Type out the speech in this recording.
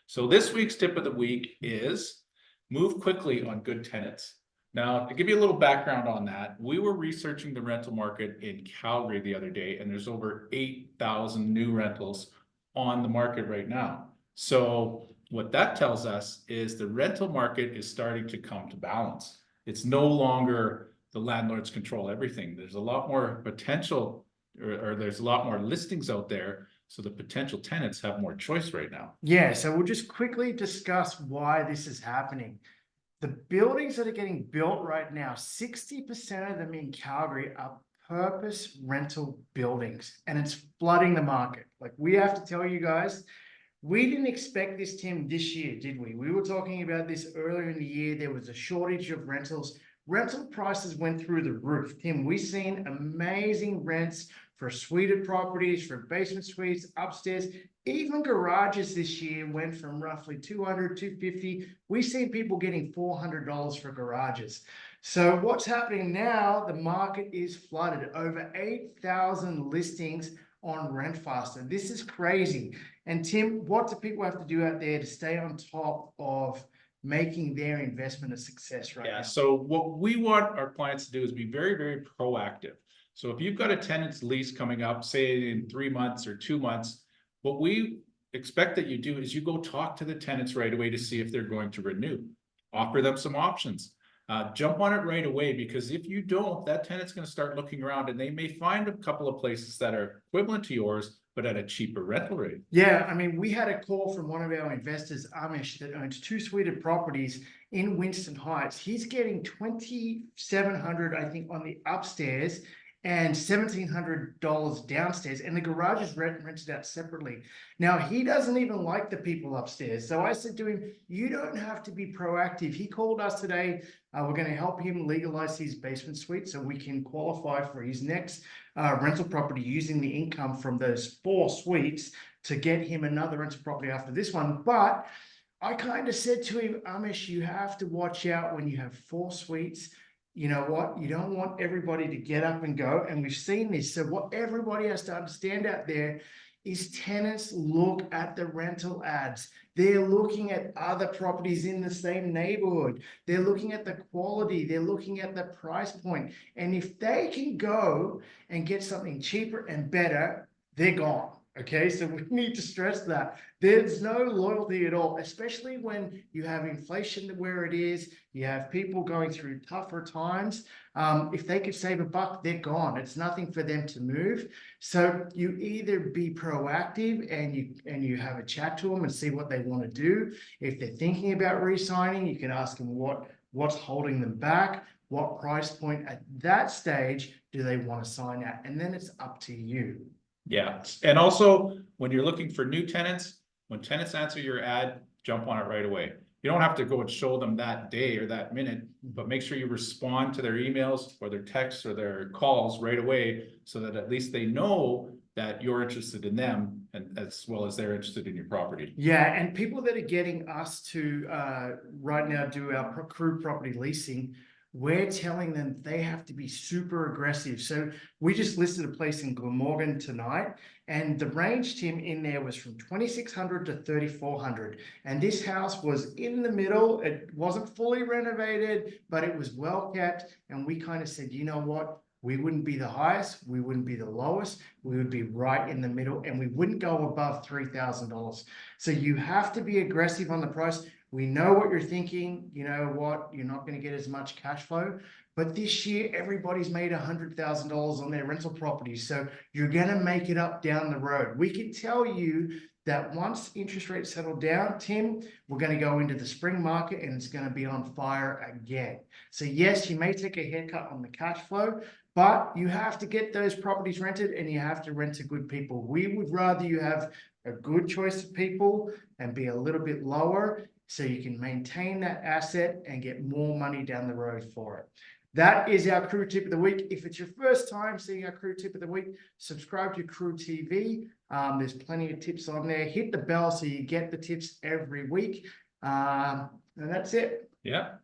So this week's tip of the week is move quickly on good tenants. Now, to give you a little background on that, we were researching the rental market in Calgary the other day, and there's over 8,000 new rentals on the market right now. So what that tells us is the rental market is starting to come to balance. It's no longer the landlords control everything. There's a lot more potential, or there's a lot more listings out there. So the potential tenants have more choice right now. Yeah, so we'll just quickly discuss why this is happening. The buildings that are getting built right now, 60% of them in Calgary are purpose rental buildings, and it's flooding the market. Like, we have to tell you guys, we didn't expect this, Tim, this year, did we? We were talking about this earlier in the year. There was a shortage of rentals. Rental prices went through the roof. Tim, we've seen amazing rents for suited properties, for basement suites, upstairs, even garages this year went from roughly 200, 250. We've seen people getting $400 for garages. So what's happening now, the market is flooded. Over 8,000 listings on RentFaster. This is crazy. And Tim, what do people have to do out there to stay on top of making their investment a success right now? So what we want our clients to do is be very, very proactive. So if you've got a tenant's lease coming up, say in 3 months or 2 months, what we expect that you do is you go talk to the tenants right away to see if they're going to renew. Offer them some options. Jump on it right away, because if you don't, that tenant's going to start looking around and they may find a couple of places that are equivalent to yours, but at a cheaper rental rate. Yeah, I mean, we had a call from one of our investors, Amish, that owns 2 suited properties in Winston Heights. He's getting $2,700, I think, on the upstairs and $1,700 downstairs, and the garage is rented out separately. Now, he doesn't even like the people upstairs. So I said to him, you don't have to be proactive. He called us today. We're going to help him legalize his basement suite so we can qualify for his next rental property using the income from those 4 suites to get him another rental property after this one. But I kind of said to him, Amish, you have to watch out when you have 4 suites. You know what? You don't want everybody to get up and go. And we've seen this. So what everybody has to understand out there is tenants look at the rental ads. They're looking at other properties in the same neighborhood. They're looking at the quality. They're looking at the price point. And if they can go and get something cheaper and better, they're gone. Okay, so we need to stress that there's no loyalty at all, especially when you have inflation where it is, you have people going through tougher times. If they could save $1, they're gone. It's nothing for them to move. So you either be proactive and you have a chat to them and see what they want to do. If they're thinking about re-signing, you can ask them what's holding them back, what price point at that stage do they want to sign at, and then it's up to you. Yeah, and also when you're looking for new tenants, when tenants answer your ad, jump on it right away. You don't have to go and show them that day or that minute, but make sure you respond to their emails or their texts or their calls right away, so that at least they know that you're interested in them, and as well as they're interested in your property. Yeah, and people that are getting us to right now do our crew property leasing, we're telling them they have to be super aggressive. So we just listed a place in Glamorgan tonight, and the range, Tim, in there was from 2,600 to 3,400. And this house was in the middle. It wasn't fully renovated, but it was well kept. And we kind of said, you know what? We wouldn't be the highest, we wouldn't be the lowest, we would be right in the middle, and we wouldn't go above $3,000. So you have to be aggressive on the price. We know what you're thinking. You know what? You're not going to get as much cash flow. But this year, everybody's made $100,000 on their rental properties. So you're going to make it up down the road. We can tell you that once interest rates settle down, Tim, we're going to go into the spring market and it's going to be on fire again. So yes, you may take a haircut on the cash flow, but you have to get those properties rented and you have to rent to good people. We would rather you have a good choice of people and be a little bit lower, so you can maintain that asset and get more money down the road for it. That is our crew tip of the week. If it's your first time seeing our crew tip of the week, subscribe to Crew TV. There's plenty of tips on there. Hit the bell so you get the tips every week. And that's it. Yeah.